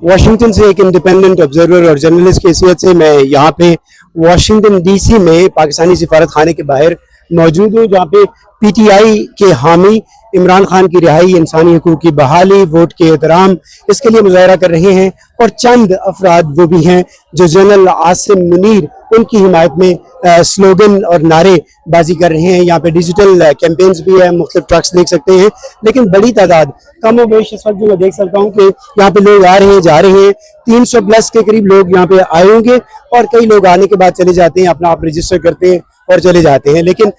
Washington से एक independent observer और जर्नलिस्ट की हैसियत से मैं यहाँ पे वाशिंगटन डीसी में पाकिस्तानी सिफारत खाने के बाहर मौजूद हूँ, जहाँ पे पीटीआई के हामी इमरान खान की रिहाई, इंसानी हकूक़ की बहाली, वोट के एहतराम, इसके लिए मुजाहरा कर रहे हैं। और चंद अफराद वो भी हैं जो जनरल आसिम मुनीर उनकी हिमायत में स्लोगन और नारेबाजी कर रहे हैं। यहाँ पे डिजिटल कैंपेन्स भी है, मुख्तलिफ ट्रक्स देख सकते हैं, लेकिन बड़ी तादाद कम बेश इस वक्त जो मैं देख सकता हूँ कि यहाँ पे लोग आ रहे हैं, जा रहे हैं। 300 प्लस के करीब लोग यहाँ पे आए होंगे और कई लोग आने के बाद चले जाते हैं, अपना आप रजिस्टर करते हैं और चले जाते हैं, लेकिन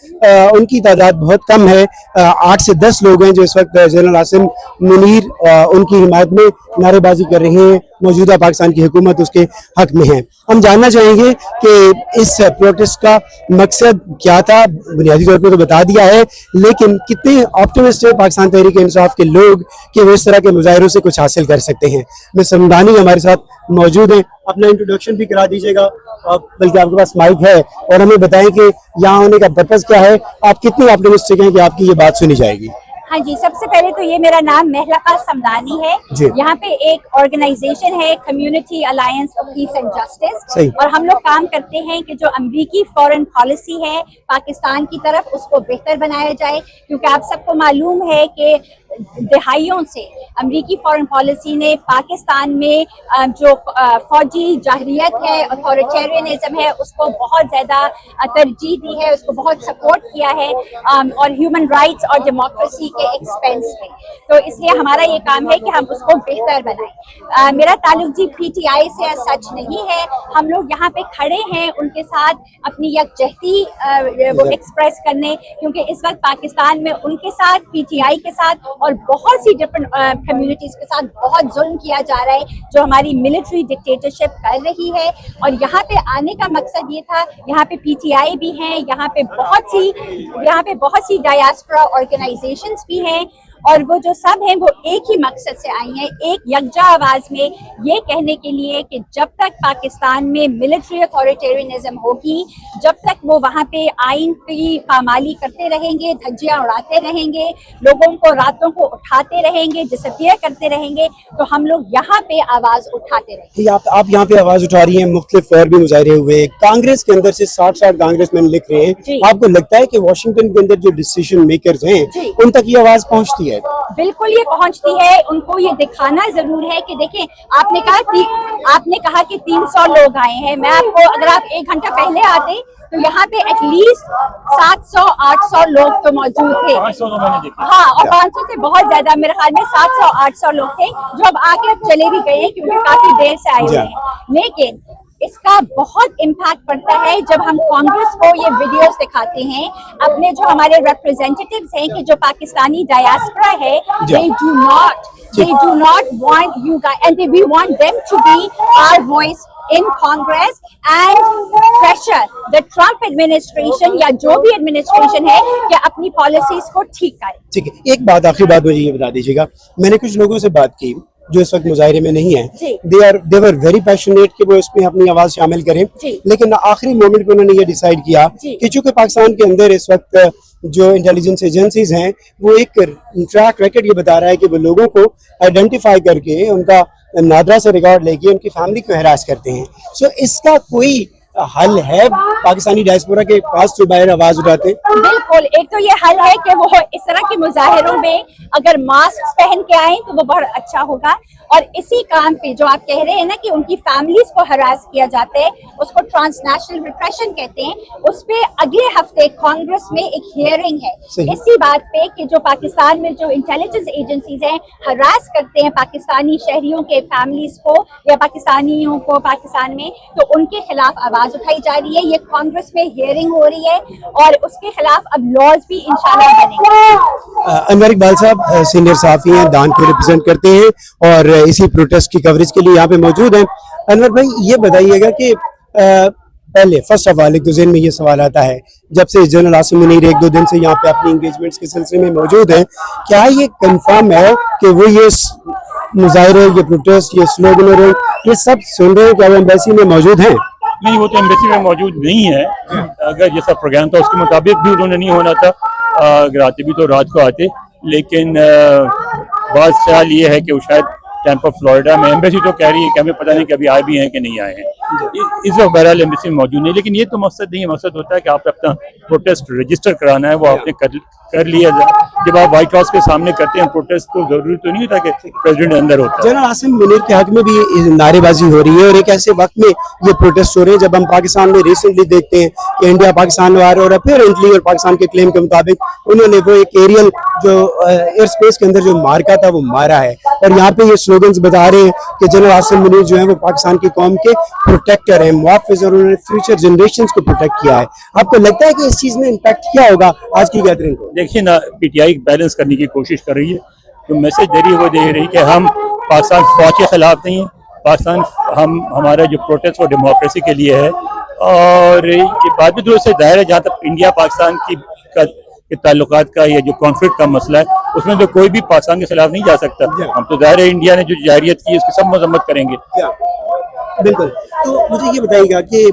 उनकी तादाद बहुत कम है। 8 से 10 लोग हैं जो इस वक्त जनरल आसिम मुनीर उनकी हिमायत में नारेबाजी कर रहे हैं। मौजूदा पाकिस्तान की हुकूमत उसके हक में है। हम जानना चाहेंगे कि इस प्रोटेस्ट का मकसद क्या था। बुनियादी तौर पर तो बता दिया है, लेकिन कितने ऑप्टिमिस्ट है पाकिस्तान तहरीक इंसाफ के लोग कि वो इस तरह के मुजाहिरों से कुछ हासिल कर सकते हैं। मिस समदानी हमारे साथ मौजूद हैं, अपना इंट्रोडक्शन भी करा दीजिएगा, बल्कि आपके पास माइक है, और हमें बताएं कि यहाँ आने का पर्पज क्या है, आप कितने ऑप्टिमिस्टिक हैं कि आपकी ये बात सुनी जाएगी। हाँ जी, सबसे पहले तो ये मेरा नाम महलका समदानी है। यहाँ पे एक ऑर्गेनाइजेशन है, community alliance for piece and justice, और हम लोग काम करते हैं कि जो अमेरिकी फॉरेन पॉलिसी है पाकिस्तान की तरफ, उसको बेहतर बनाया जाए। क्योंकि आप सबको मालूम है कि दहाइयों से अमेरिकी फॉरेन पॉलिसी ने पाकिस्तान में जो फौजी जाहरियत है, अथॉरिटेरियनिज्म है, उसको बहुत ज्यादा तरजीह दी है, उसको बहुत सपोर्ट किया है, और ह्यूमन राइट्स और डेमोक्रेसी के एक्सपेंस पे। तो इसलिए हमारा ये काम है कि हम उसको बेहतर बनाएं। मेरा ताल्लुक जी पीटीआई से सच नहीं है। हम लोग यहाँ पे खड़े हैं उनके साथ अपनी यकजहती वो एक्सप्रेस करने, क्योंकि इस वक्त पाकिस्तान में उनके साथ, पीटीआई के साथ और बहुत सी डिफरेंट कम्युनिटीज के साथ बहुत जुल्म किया जा रहा है, जो हमारी मिलिट्री डिक्टेटरशिप कर रही है। और यहाँ पे आने का मकसद ये था, यहाँ पे पीटीआई भी हैं, यहाँ पे बहुत सी डायस्पोरा ऑर्गेनाइजेशंस भी हैं, और वो जो सब हैं वो एक ही मकसद से आई हैं, एक यकजा आवाज में ये कहने के लिए कि जब तक पाकिस्तान में मिलिट्री अथॉरिटेरियनिज्म होगी, जब तक वो वहाँ पे आइन की पामाली करते रहेंगे, धज्जियाँ उड़ाते रहेंगे, लोगों को रातों को उठाते रहेंगे, डिसअपीयर करते रहेंगे, तो हम लोग यहाँ पे आवाज उठाते रहेंगे। आप यहाँ पे आवाज उठा रही हैं, मुख्तलिफ और भी मुजाहरे हुए, कांग्रेस के अंदर से 60 कांग्रेसमैन लिख रहे हैं। आपको लगता है कि वाशिंगटन के अंदर जो डिसीजन मेकर्स हैं उन तक ये आवाज पहुँचती है? बिल्कुल ये पहुंचती है। उनको ये दिखाना जरूर है कि देखें, आपने कहा कि 300 लोग आए हैं। मैं आपको, अगर आप 1 घंटा पहले आते तो यहाँ पे एटलीस्ट 700-800 लोग तो मौजूद थे। 500 तो मैंने देखा। हाँ, और 500 से बहुत ज्यादा, मेरे ख्याल में 700-800 लोग थे, जो अब आके चले भी गए हैं क्योंकि काफी देर से आए हुए हैं। लेकिन इसका बहुत इम्पैक्ट पड़ता है जब हम कांग्रेस को ये वीडियोस दिखाते हैं, अपने जो हमारे रिप्रेजेंटेटिव्स हैं कि जो पाकिस्तानी डायस्पोरा है, they do not want you guys, and we want them to be our voice in Congress and pressure the Trump administration या जो भी एडमिनिस्ट्रेशन है कि अपनी पॉलिसीज को ठीक करे। ठीक है, एक बात, आखिरी बात मुझे ये बता दीजिएगा, मैंने कुछ लोगों से बात की जो इस वक्त मुजाहिरे में नहीं है, दे वर वेरी पैशनेट कि वो इसमें अपनी आवाज शामिल करें, लेकिन आखिरी मोमेंट पे उन्होंने ये डिसाइड किया कि चूंकि पाकिस्तान के अंदर इस वक्त जो इंटेलिजेंस एजेंसीज हैं वो एक ट्रैक रिकॉर्ड ये बता रहा है कि वो लोगों को आइडेंटिफाई करके उनका नादरा से रिकॉर्ड लेके उनकी फैमिली को हरास करते हैं। सो इसका कोई हल है पाकिस्तानी डायस्पोरा के पास जो बाहर आवाज उठाते हैं? बिल्कुल, एक तो ये हल है कि वो इस तरह के मुजाहिरों में अगर मास्क पहन के आए तो वो बहुत अच्छा होगा। और इसी काम पे जो आप कह रहे हैं ना कि उनकी फैमिलीज को हरास किया जाता है, उसको ट्रांसनेशनल रिप्रेशन कहते हैं, उस पे अगले हफ्ते कांग्रेस में एक हियरिंग है इसी बात पे कि जो पाकिस्तान में जो इंटेलिजेंस एजेंसीज हैं हरास करते हैं पाकिस्तानी शहरियों के फैमिलीज को या पाकिस्तानियों को पाकिस्तान में, तो उनके खिलाफ आवाज उठाई जा रही है। ये कांग्रेस में हियरिंग हो रही है और उसके खिलाफ अब लॉज भी इंशाल्लाह बनेंगे। अनवर इकबाल साहब सीनियर सहाफी हैं, दान को रिप्रेजेंट करते हैं और इसी प्रोटेस्ट की कवरेज के लिए यहाँ पे मौजूद हैं। अनवर भाई, ये बताइएगा कि पहले फर्स्ट ऑफ ऑल एक तो ज़हन में ये सवाल आता है, जब से जनरल आसिम मुनीर 1-2 दिन से यहाँ पे अपनी इंगेजमेंट्स के सिलसिले में मौजूद हैं, क्या ये कंफर्म है कि वो ये मुजाहिरे, ये प्रोटेस्ट, ये स्लोगन, ये सब सुन रहे हैं, क्या वो एम्बेसी में मौजूद हैं? नहीं, वो तो एम्बेसी में मौजूद नहीं है। अगर जैसा प्रोग्राम था उसके मुताबिक भी उन्होंने नहीं होना था, अगर आते भी तो रात को आते, लेकिन बात ख्याल ये है कि वो शायद टैंपा फ्लोरिडा में। एम्बेसी तो कह रही है कि हमें पता नहीं कि अभी आए भी हैं कि नहीं आए हैं। इस वक्त बहरहाल एम्बेसी में मौजूद नहीं, लेकिन ये तो मकसद नहीं है। मकसद होता है कि आप अपना प्रोटेस्ट रजिस्टर कराना है, वो आपने कर लिया जाए। जब आप व्हाइट हाउस के सामने करते हैं प्रोटेस्ट, तो जरूरी तो नहीं होता कि प्रेसिडेंट अंदर होता है। जनरल आसिम मुनीर के हक में भी नारेबाजी हो रही है और एक ऐसे वक्त में ये प्रोटेस्ट हो रहे हैं जब हम पाकिस्तान में रिसेंटली देखते हैं कि इंडिया पाकिस्तान वार और अपेरेंटली और पाकिस्तान के क्लेम के मुताबिक उन्होंने वो एक एरियल जो एयर स्पेस के अंदर जो मार्का था वो मारा है। और यहाँ पे ये स्लोगन्स बता रहे हैं कि जनरल आसिम मुनीर जो है वो पाकिस्तान की कौम के प्रोटेक्टर हैं, मुहाफिज, और उन्होंने फ्यूचर जनरेशन को प्रोटेक्ट किया है। आपको लगता है कि इस चीज ने इम्पैक्ट किया होगा आज की गैदरिंग को? देखिए ना, पीटीआई बैलेंस करने की कोशिश कर रही है। जो मैसेज दे रही है वो दे रही है कि हम पाकिस्तान फौज के खिलाफ नहीं है। पाकिस्तान हमारा जो प्रोटेस्ट वो डेमोक्रेसी के लिए है। और ये बात भी दुरुस्त है, जाहिर है, जहाँ तक इंडिया पाकिस्तान के ताल्लुकात का या जो कॉन्फ्लिक्ट का मसला है उसमें तो कोई भी पाकिस्तान के खिलाफ नहीं जा सकता। हम तो जाहिर है इंडिया ने जो जाहिरियत की उसकी सब मजम्मत करेंगे। बिल्कुल। तो मुझे ये बताइएगा कि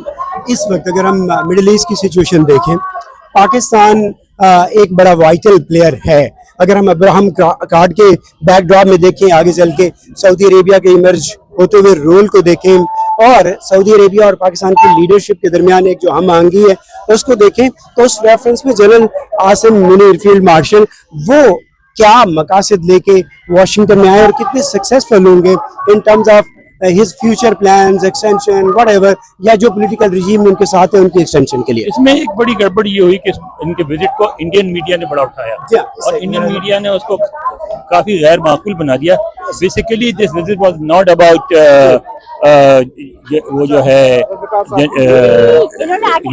इस वक्त अगर हम मिडिल ईस्ट की सिचुएशन देखें, पाकिस्तान एक बड़ा वाइटल प्लेयर है। अगर हम अब्राहम कार्ड के बैकड्रॉप में देखें, आगे चल के सऊदी अरेबिया के इमर्ज होते हुए रोल को देखें और सऊदी अरेबिया और पाकिस्तान की लीडरशिप के दरमियान एक जो हम आहंगी है उसको देखें, तो उस रेफरेंस में general Asim Munir field marshal वो क्या मकासद लेके वाशिंगटन में आए और कितने सक्सेसफुल होंगे in terms of his future plans, extension, whatever, या जो पॉलिटिकल रिजीम उनके साथ है उनके एक्सटेंशन के लिए? इसमें एक बड़ी गड़बड़ ये हुई कि इनके विजिट को इंडियन मीडिया ने बड़ा उठाया और इंडियन मीडिया ने उसको काफी गैर माकूल बना दिया। Basically this visit was not about वो जो है ये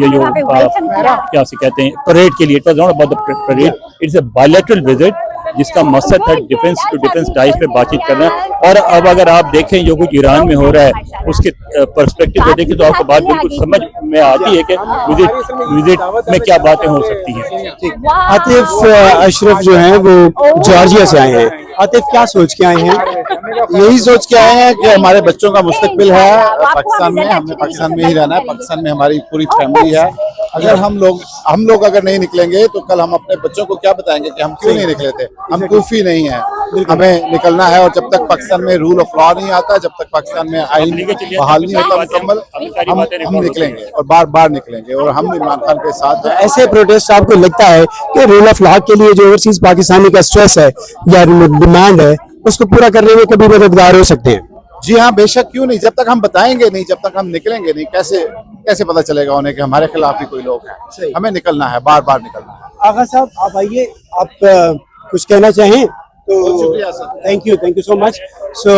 जो क्या से कहते हैं परेड के लिए, it was not about the parade, it's a bilateral visit जिसका मकसद है डिफेंस टू डिफेंस टाइज पे बातचीत करना। और अब अगर आप देखें जो कुछ ईरान में हो रहा है उसके पर्सपेक्टिव से देखें तो आपको बात बिल्कुल समझ में आती है कि विजिट में क्या बातें हो सकती हैं। आतिफ अशरफ जो हैं वो जॉर्जिया से आए हैं। आतिफ, क्या सोच के आए हैं? यही सोच के आए हैं कि हमारे बच्चों का मुस्तकबिल है पाकिस्तान में, हमने पाकिस्तान में ही रहना है, पाकिस्तान में हमारी पूरी फैमिली है। अगर हम लोग अगर नहीं निकलेंगे तो कल हम अपने बच्चों को क्या बताएंगे कि हम क्यों नहीं निकले थे? हम कूफी नहीं है, हमें निकलना है। और जब तक पाकिस्तान में रूल ऑफ लॉ नहीं आता, जब तक पाकिस्तान में आईन बहाल नहीं होता मुकम्मल, हम निकलेंगे और बार बार निकलेंगे और हम इमरान खान के साथ हैं। ऐसे प्रोटेस्ट आपको लगता है कि रूल ऑफ लॉ के लिए जो ओवरसीज पाकिस्तानी का स्ट्रेस है या डिमांड है उसको पूरा करने में कभी मददगार हो सकते हैं? जी हाँ, बेशक, क्यों नहीं। जब तक हम बताएंगे नहीं, जब तक हम निकलेंगे नहीं, कैसे पता चलेगा उन्हें कि हमारे खिलाफ भी कोई लोग हैं? हमें निकलना है, बार बार निकलना है। आगा साहब, आप आइए, आप कुछ कहना चाहें तो? शुक्रिया sir. Thank you so much. So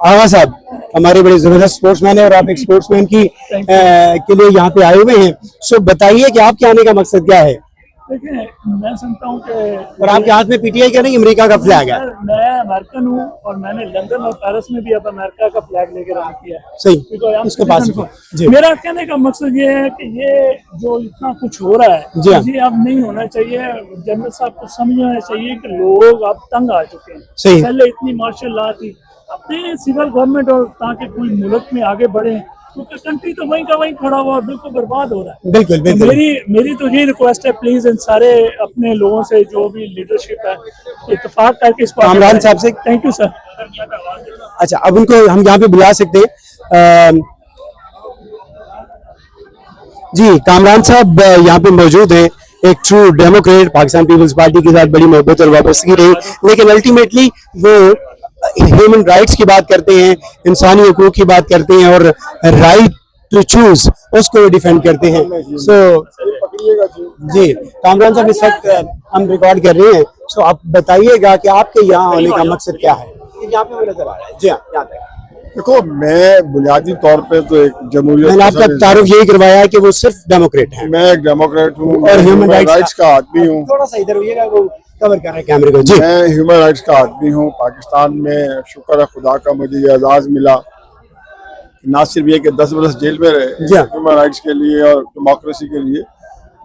Agha साहब हमारे बड़े जबरदस्त स्पोर्ट्समैन है और आप एक स्पोर्ट्समैन की के लिए यहाँ पे आए हुए हैं। सो बताइए कि आपके आने का मकसद क्या है? देखिए, मैं सुनता हूँ कि और आपके हाथ में पीटीआई का नहीं अमेरिका का फ्लैग है। मैं अमेरिकन हूँ और मैंने लंदन और पेरिस में भी अब अमेरिका का फ्लैग लेकर रन किया है। सही, इसके पास जी। मेरा कहने का मकसद ये है कि ये जो इतना कुछ हो रहा जी हाँ। है ये अब नहीं होना चाहिए। जनरल साहब को समझना चाहिए कि लोग अब तंग आ चुके हैं। सही। पहले इतनी मार्शल लॉ थी, अपने सिविल गवर्नमेंट और ताकि कोई मुल्क में आगे बढ़े, क्योंकि कंट्री तो वहीं का वहीं खड़ा हुआ बिल्कुल बर्बाद हो रहा है। बिल्कुल बिल्कुल। मेरी तो ये रिक्वेस्ट है, प्लीज इन सारे अपने लोगों से जो भी लीडरशिप है इत्तेफाक करके इसको कामरान साहब से। Thank you sir. अच्छा, अब उनको हम यहाँ पे बुला सकते हैं। जी, कामरान साहब यहाँ पे मौजूद हैं, एक ट्रू डेमोक्रेट, पाकिस्तान पीपल्स पार्टी के साथ बड़ी मोहब्बत और वापसी रही, लेकिन अल्टीमेटली वो ह्यूमन राइट्स की बात करते हैं, इंसानी हकूक की बात करते हैं और राइट टू चूज उसको डिफेंड करते हैं। सो जी कामरान साहब, इस वक्त हम रिकॉर्ड कर रहे हैं, सो आप बताइएगा कि आपके यहाँ आने का मकसद क्या है? यहाँ पे नजर आ रहा है। जी हाँ, यहाँ तक। देखो, मैं बुनियादी तौर पे तो एक जमहूरियत, मैंने आपका तारुफ यही करवाया है कि वो सिर्फ डेमोक्रेट है। मैं एक डेमोक्रेट हूँ और ह्यूमन राइट्स का आदमी हूँ। थोड़ा सा इधर होइएगा, वो कवर कर रहे हैं कैमरे को। जी, मैं ह्यूमन राइट्स का आदमी हूँ। पाकिस्तान में शुक्र है खुदा का मुझे ये एजाज मिला, ना सिर्फ ये कि 10 बरस जेल में रहे ह्यूमन राइट्स के लिए और डेमोक्रेसी के लिए,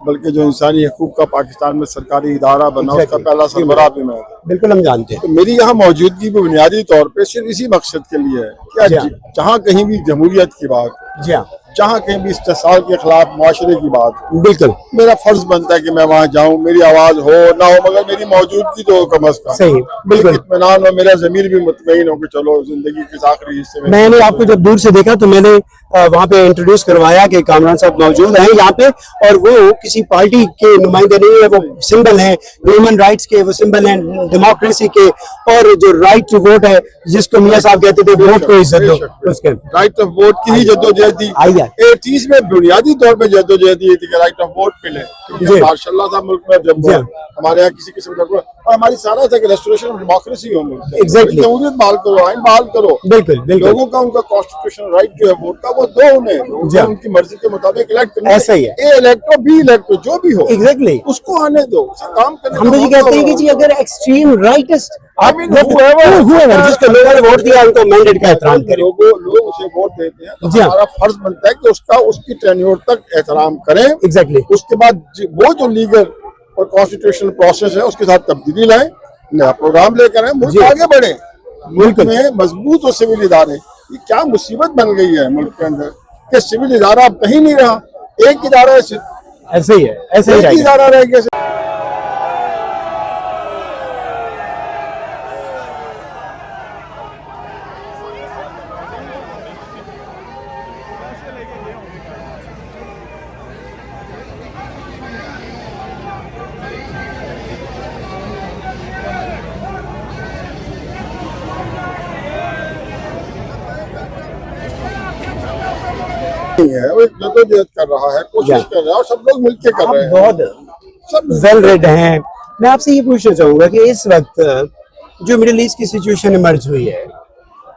बल्कि जो इंसानी हकूक का पाकिस्तान में सरकारी इदारा बना उसका पहला सरबराह भी मैं था। बिल्कुल हम जानते हैं। तो मेरी यहाँ मौजूदगी बुनियादी तौर पे सिर्फ इसी मकसद के लिए है कि जहाँ कहीं भी जमहूरियत की बात, जी हाँ, जहाँ कहीं भी इस्तेसाल के खिलाफ मुआशरे की बात हो, बिल्कुल मेरा फर्ज बनता है कि मैं वहाँ जाऊँ, मेरी आवाज हो ना हो, मगर मेरी मौजूदगी तो कम अज कम। सही, बिल्कुल। इत्मीनान और मेरा ज़मीर भी मुतमईन हो कि चलो जिंदगी के आखिरी हिस्से में। मैंने आपको जब दूर से देखा तो मैंने वहाँ पे इंट्रोड्यूस करवाया कि कामरान साहब मौजूद हैं यहाँ पे, और वो किसी पार्टी के नुमाइंदे नहीं है, वो सिंबल है ह्यूमन राइट्स के, वो सिंबल है डेमोक्रेसी के, और जो राइट टू वोट है जिसको मियाँ साहब कहते थे वोट को इज्जत दो, उसके राइट ऑफ वोट की ही जद्दोजहद थी। 80s में बुनियादी तौर पे जद्दोजहद ये थी कि राइट ऑफ वोट मिले, क्योंकि माशाल्लाह था मुल्क में जब हमारे यहाँ किसी किस्म का, और हमारी सारा था कि रेस्टोरेशन ऑफ डेमोक्रेसी हो मुल्क में। एग्जैक्टली, जमहूरियत बहाल करो, आइन बहाल करो, बिल्कुल बिल्कुल, लोगों का उनका कॉन्स्टिट्यूशनल राइट जो है वोट का वो दो उन्हें उनकी मर्जी के मुताबिक इलेक्ट करना। ऐसा ही है, ए इलेक्ट हो बी इलेक्ट हो जो भी हो, एग्जैक्टली उसको आने दो, उसे काम करने हम तो ये कहते हैं कि जी अगर एक्सट्रीम राइटिस्ट जिसको लोगों ने वोट दिया उनको मैंडेट का एहतराम करें, लोग उसे वोट देते हैं, तो हमारा फर्ज बनता है कि उसकी टेन्योर तक एहतराम करें। एग्जैक्टली, उसके बाद वो जो लीगल और कॉन्स्टिट्यूशनल प्रोसेस है उसके साथ तब्दीली लाएं, नया प्रोग्राम लेकर आए, मुल्क आगे बढ़े। मुल्क में मजबूत और सिविल इदारे, ये क्या मुसीबत बन गई है मुल्क के अंदर कि सिविल इदारा अब कहीं नहीं रहा, एक इदारा है सिर्फ, ऐसे ही है, ऐसे ही इदारा रह गया। है वो जद्दोजहद कर रहा है, कोशिश कर रहा है, और सब लोग मिलकर कर रहे हैं, बहुत सब वेल रेड हैं। मैं आपसे ये पूछना चाहूंगा कि इस वक्त जो मिडिल ईस्ट की सिचुएशन इमर्ज हुई है,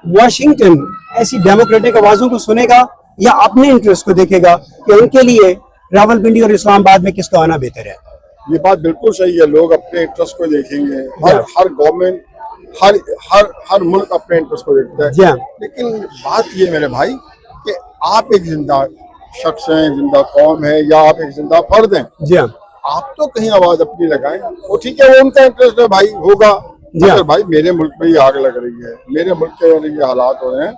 वाशिंगटन ऐसी डेमोक्रेटिक आवाजों को सुनेगा या अपने इंटरेस्ट को देखेगा कि उनके लिए रावलपिंडी और इस्लामाबाद में किसको आना बेहतर है? ये बात बिल्कुल सही है, लोग अपने इंटरेस्ट को देखेंगे, हर गवर्नमेंट हर मुल्क अपने इंटरेस्ट को देखता है। लेकिन बात ये मेरे भाई कि आप एक जिंदा शख्स हैं, जिंदा कौम है, या आप एक जिंदा फर्द हैं, जी हाँ, आप तो कहीं आवाज अपनी लगाएं। वो ठीक है, वो उनका इंटरेस्ट है भाई, होगा। अगर भाई मेरे मुल्क में ही आग लग रही है, मेरे मुल्क के ये हालात हो रहे हैं,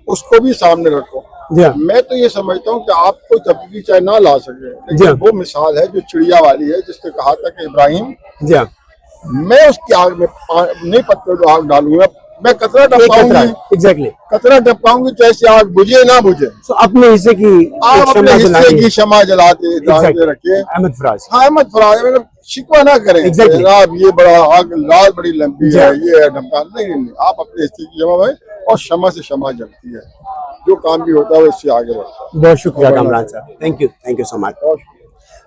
उसको भी सामने रखो। मैं तो ये समझता हूँ कि आप कोई तब्दीली चाहे ना ला सके, लेकिन वो मिसाल है जो चिड़िया वाली है, जिसने कहा था कि इब्राहिम मैं उसकी आग में नहीं पत्थर आग डालूंगा, मैं कतरा टपकाऊंगी, एग्जैक्टली कतरा टपकाऊंगी, चाहे आग बुझे ना बुझे, तो अपने हिस्से की आप अपने हिस्से की क्षमा जलाते रखिए। अहमद फराज, हाँ अहमद फराज, मतलब शिकवा ना करें जनाब ये बड़ा आग लाल बड़ी लंबी है, ये है ढमकान, नहीं, आप अपने हिस्से की क्षमा भाई, और क्षमा से क्षमा जलती है, जो काम भी होता है वो इससे आगे बढ़ता है। बहुत शुक्रिया कामरान साहब, थैंक यू सो मच।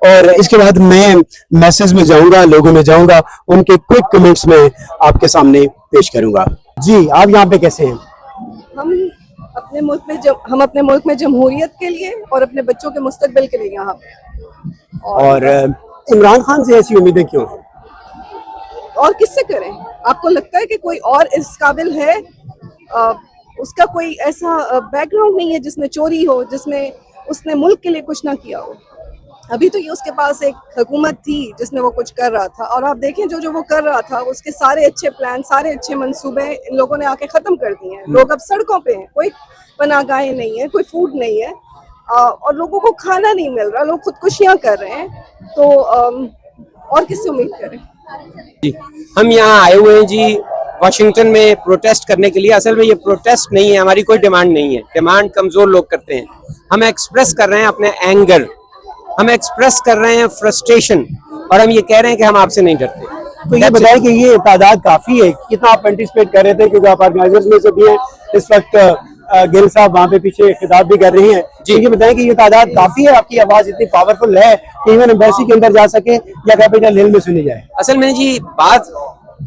और इसके बाद मैं मैसेज में जाऊंगा, लोगों में जाऊंगा, उनके क्विक कमेंट्स में आपके सामने पेश करूंगा। जी, आप यहाँ पे कैसे हैं? हम अपने मुल्क में जमहूरियत के लिए और अपने बच्चों के मुस्तकबिल के लिए यहाँ पे। और इमरान खान से ऐसी उम्मीदें क्यों हैं? और किससे करें? आपको लगता है कि कोई और इस काबिल है? उसका कोई ऐसा बैकग्राउंड नहीं है जिसमें चोरी हो, जिसमें उसने मुल्क के लिए कुछ ना किया हो। अभी तो ये उसके पास एक हुकूमत थी जिसने वो कुछ कर रहा था, और आप देखें जो वो कर रहा था, उसके सारे अच्छे प्लान, सारे अच्छे मंसूबे इन लोगों ने आके खत्म कर दिए हैं। लोग अब सड़कों पे हैं, कोई पनाहगाहें नहीं है, कोई फूड नहीं है, और लोगों को खाना नहीं मिल रहा, लोग खुदकुशियां कर रहे हैं। तो और किससे उम्मीद करें? जी, हम यहाँ आए हुए हैं जी वाशिंगटन में प्रोटेस्ट करने के लिए। असल में ये प्रोटेस्ट नहीं है, हमारी कोई डिमांड नहीं है, डिमांड कमजोर लोग करते हैं। हम एक्सप्रेस कर रहे हैं अपने एंगर, हम एक्सप्रेस कर रहे हैं फ्रस्ट्रेशन, और हम ये कह रहे हैं कि हम आपसे नहीं डरते। तो ये बताएं कि ये तादाद काफी है, कितना आप पार्टिसिपेट कर रहे थे, क्योंकि आप ऑर्गेनाइजर्स में से भी हैं। इस वक्त गिल साहब वहाँ पे पीछे खिताब भी कर रही हैं। तो ये बताएं कि ये तादाद काफी है, आपकी आवाज इतनी पावरफुल है कि इवन एम्बेसी के अंदर जा सके या कैपिटल हिल में सुनी जाए? असल में जी बात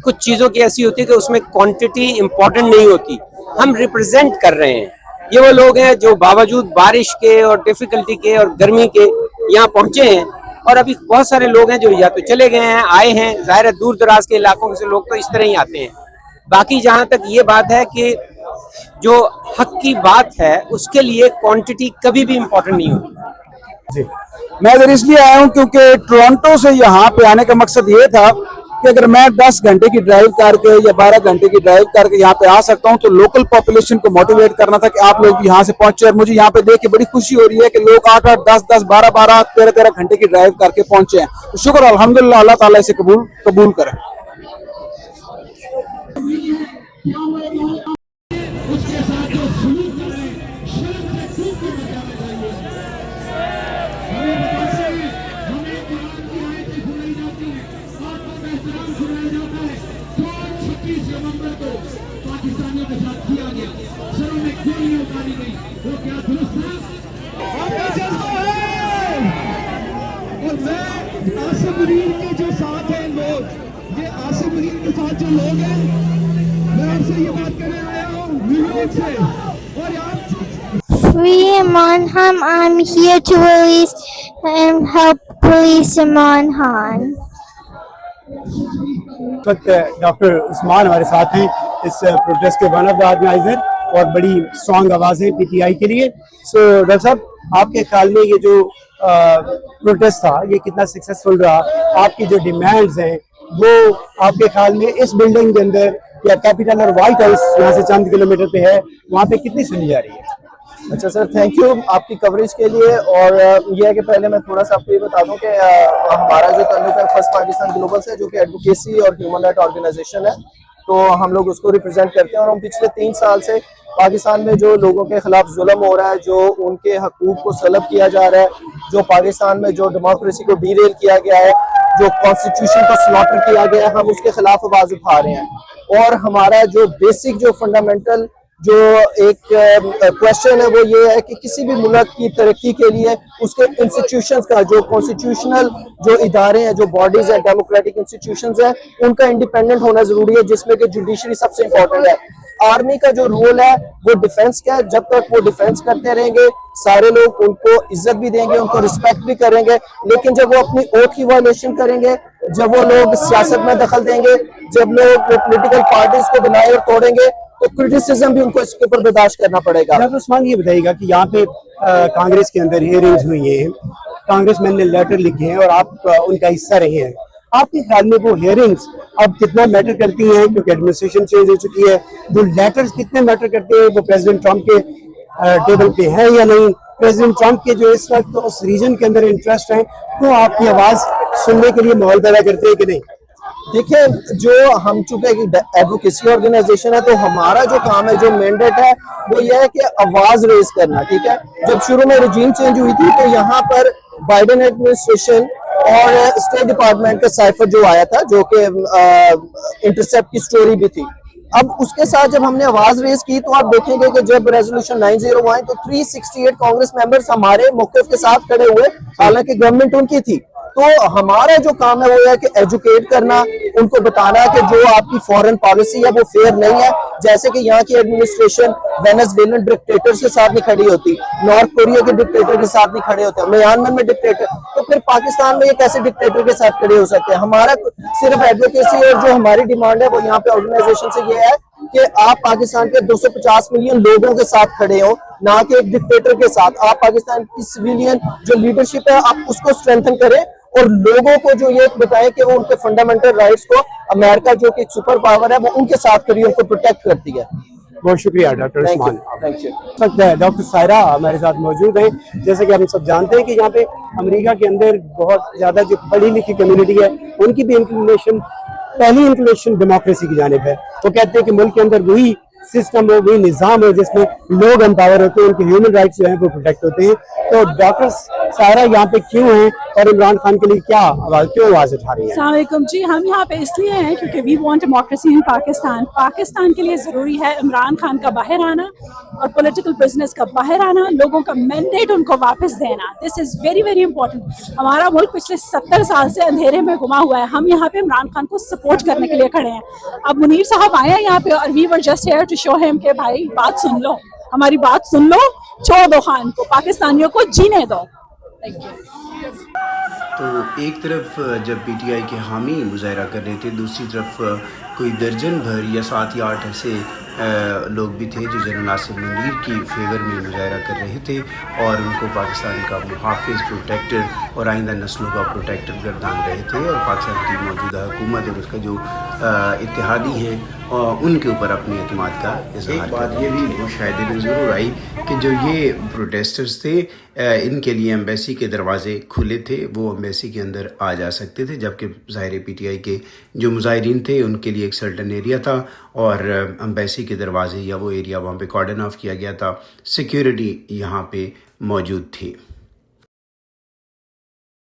कुछ चीजों की ऐसी होती है कि उसमें क्वांटिटी इंपॉर्टेंट नहीं होती, हम रिप्रेजेंट कर रहे हैं। ये वो लोग हैं जो बावजूद बारिश के और डिफिकल्टी के और गर्मी के यहाँ पहुंचे हैं, और अभी बहुत सारे लोग हैं जो या तो चले गए हैं, आए हैं। जाहिर है दूर दराज के इलाकों से लोग तो इस तरह ही आते हैं। बाकी जहाँ तक ये बात है कि जो हक की बात है उसके लिए क्वांटिटी कभी भी इम्पोर्टेंट नहीं होती। जी, मैं इधर इसलिए आया हूँ क्योंकि टोरंटो से यहाँ पे आने का मकसद ये था कि अगर मैं 10 घंटे की ड्राइव करके या 12 घंटे की ड्राइव करके यहाँ पे आ सकता हूँ, तो लोकल पॉपुलेशन को मोटिवेट करना था कि आप लोग भी यहाँ से पहुंचे। और मुझे यहाँ पे देख के बड़ी खुशी हो रही है कि लोग 8-8, 10-10, 12-12, 13-13 घंटे की ड्राइव करके पहुंचे हैं। तो शुक्र अल्हम्दुलिल्लाह, अल्लाह ताला इसे कबूल करे। के जो साथ हैं लोग, ये आसिफ मुनीर के साथ जो लोग हैं, मैं आपसे ये बात करने आया हूँ न्यूयॉर्क से। और यार Free Imran Khan. I'm here to release and help release Imran Khan. इस वक्त डॉक्टर उस्मान हमारे साथ हैं, इस प्रोटेस्ट के वन ऑफ द ऑर्गेनाइजर, और बड़ी स्ट्रॉन्ग आवाज़ है पीटीआई के लिए। सो डॉक्टर साहब, आपके ख्याल में ये जो प्रोटेस्ट था, ये कितना सक्सेसफुल रहा? आपकी जो डिमांड्स हैं वो आपके ख्याल में इस बिल्डिंग के अंदर या कैपिटल और व्हाइट हाउस यहाँ से चंद किलोमीटर पे है, वहाँ पे कितनी सुनी जा रही है? अच्छा सर, थैंक यू आपकी कवरेज के लिए। और ये है कि पहले मैं थोड़ा सा आपको ये बता दूं कि हमारा जो ताल्लुक है फर्स्ट पाकिस्तान ग्लोबल से, जो कि एडवोकेसी और ह्यूमन राइट ऑर्गेनाइजेशन है, तो हम लोग उसको रिप्रेजेंट करते हैं। और हम पिछले 3 साल से पाकिस्तान में जो लोगों के खिलाफ जुल्म हो रहा है, जो उनके हकूक को सलब किया जा रहा है, जो पाकिस्तान में जो डेमोक्रेसी को डीरेल किया गया है, जो कॉन्स्टिट्यूशन को स्लॉटर किया गया है, हम उसके खिलाफ आवाज उठा रहे हैं। और हमारा जो बेसिक जो फंडामेंटल जो एक क्वेश्चन है वो ये है कि किसी भी मुल्क की तरक्की के लिए उसके इंस्टीट्यूशंस का, जो कॉन्स्टिट्यूशनल जो इदारे हैं, जो बॉडीज हैं, डेमोक्रेटिक इंस्टीट्यूशंस हैं, उनका इंडिपेंडेंट होना जरूरी है, जिसमें कि जुडिशरी सबसे इंपॉर्टेंट है। आर्मी का जो रोल है वो डिफेंस का है। जब तक वो डिफेंस करते रहेंगे, सारे लोग उनको इज्जत भी देंगे, उनको रिस्पेक्ट भी करेंगे। लेकिन जब वो अपनी ओथ की वायलेशन करेंगे, जब वो लोग सियासत में दखल देंगे, जब लोग पॉलिटिकल पार्टीज को बनाए और तोड़ेंगे, तो क्रिटिसिज्म भी उनको इसके ऊपर बर्दाश्त करना पड़ेगा। डॉक्टर उस्मान, ये बताइएगा कि यहाँ पे कांग्रेस के अंदर हियरिंग्स हुई हैं, कांग्रेसमैन ने लेटर लिखे हैं और आप उनका हिस्सा रहे हैं। आपके ख्याल में वो हियरिंग्स अब कितना मैटर करती हैं, क्योंकि एडमिनिस्ट्रेशन चेंज हो चुकी है? जो लेटर्स कितने मैटर करते हैं, वो प्रेसिडेंट ट्रंप के टेबल पे है या नहीं? प्रेसिडेंट ट्रंप के जो इस वक्त उस रीजन के अंदर इंटरेस्ट है, तो आपकी आवाज सुनने के लिए माहौल पैदा करते हैं कि नहीं? देखिए, जो हम चूंकि एडवोकेसी ऑर्गेनाइजेशन है, तो हमारा जो काम है, जो मैंडेट है, वो ये है कि आवाज रेज करना। ठीक है, जब शुरू में रजीम चेंज हुई थी, तो यहाँ पर बाइडेन एडमिनिस्ट्रेशन और स्टेट डिपार्टमेंट का साइफर जो आया था, जो कि इंटरसेप्ट की स्टोरी भी थी। अब उसके साथ जब हमने आवाज रेज की, तो आप देखेंगे कि जब रेजोल्यूशन 901 आई, तो 368 कांग्रेस मेंबर्स हमारे मौक़िफ़ के साथ खड़े हुए, हालांकि गवर्नमेंट उनकी थी। तो हमारा जो काम है वो है कि एजुकेट करना, उनको बताना कि जो आपकी फॉरेन पॉलिसी है वो फेयर नहीं है। जैसे कि यहाँ की एडमिनिस्ट्रेशन वेनेजुएलन डिक्टेटर्स के साथ नहीं खड़ी होती, नॉर्थ कोरिया के डिक्टेटर के साथ नहीं खड़े होते, म्यांमार में डिक्टेटर, तो फिर पाकिस्तान में ये कैसे डिक्टेटर के साथ खड़े हो सकते हैं? हमारा सिर्फ एडवोकेसी और जो हमारी डिमांड है वो यहाँ पे ऑर्गेनाइजेशन से ये है कि आप पाकिस्तान के 250 मिलियन लोगों के साथ खड़े हो, ना कि एक डिक्टेटर के साथ। आप पाकिस्तान की सिविलियन जो लीडरशिप है, आप उसको स्ट्रेंथन करें और लोगों को जो ये बताएं कि वो उनके फंडामेंटल राइट्स को अमेरिका, जो कि एक सुपर पावर है, वो उनके साथ खड़ी उनको प्रोटेक्ट करती है। बहुत शुक्रिया doctor Usman. Thank you. Doctor Saira हमारे साथ मौजूद हैं। जैसे कि हम सब जानते हैं कि यहाँ पे अमेरिका के अंदर बहुत ज्यादा जो पढ़ी लिखी कम्युनिटी है, उनकी भी इंक्लिनेशन, पहली इंक्लिनेशन डेमोक्रेसी की जानिब है। वो कहते हैं कि मुल्क के अंदर वही सिस्टम हो, वही निज़ाम हो जिसमें लोग एम्पावर होते हैं, उनके ह्यूमन राइट्स जो हैं वो प्रोटेक्ट होते हैं। तो डॉक्टर सायरा यहाँ पे क्यों हैं और इमरान खान के लिए क्यों आवाज उठा रही है? अस्सलाम वालेकुम जी, हम यहाँ पे इसलिए हैं क्योंकि we want democracy in Pakistan. Pakistan के लिए ज़रूरी है इमरान खान का बाहर आना और पॉलिटिकल प्रिजनर्स का बाहर आना, लोगों का मैंडेट उनको वापस देना। This is very very important. हमारा मुल्क पिछले 70 साल से अंधेरे में गुमा हुआ है। हम यहाँ पे इमरान खान को सपोर्ट करने के लिए खड़े हैं। अब मुनीर साहब आए हैं यहाँ पे और we were just here to show him के भाई बात सुन लो, हमारी बात सुन लो, छोड़ दो खान को, पाकिस्तानियों को जीने दो। Thank you. तो एक तरफ जब पीटीआई के हामी मुजाहरा कर रहे थे, दूसरी तरफ कोई दर्जन भर या 7 या 8 ऐसे लोग भी थे जो जनरल नासिर मुनीर की फेवर में मुजाहरा कर रहे थे और उनको पाकिस्तान का मुहाफ़िज़, प्रोटेक्टर और आइंदा नस्लों का प्रोटेक्टर गर्दान रहे थे और पाकिस्तान की मौजूदा हुकूमत और उसका जो इत्तेहादी हैं उनके ऊपर अपनी एतमाद का इज़हार। एक बात ये भी मुशाहिदे में ज़रूर आई कि जो ये प्रोटेस्टर्स थे इनके लिए एम्बेसी के दरवाज़े खुले थे, वो एम्बेसी के अंदर आ जा सकते थे, जबकि ज़ाहिर PTI के जो मुजाहिरीन थे उनके लिए एक सर्टन एरिया था और एम्बेसी के दरवाजे या वो एरिया वहाँ पे कॉर्डन ऑफ किया गया था, सिक्योरिटी यहाँ पे मौजूद थी।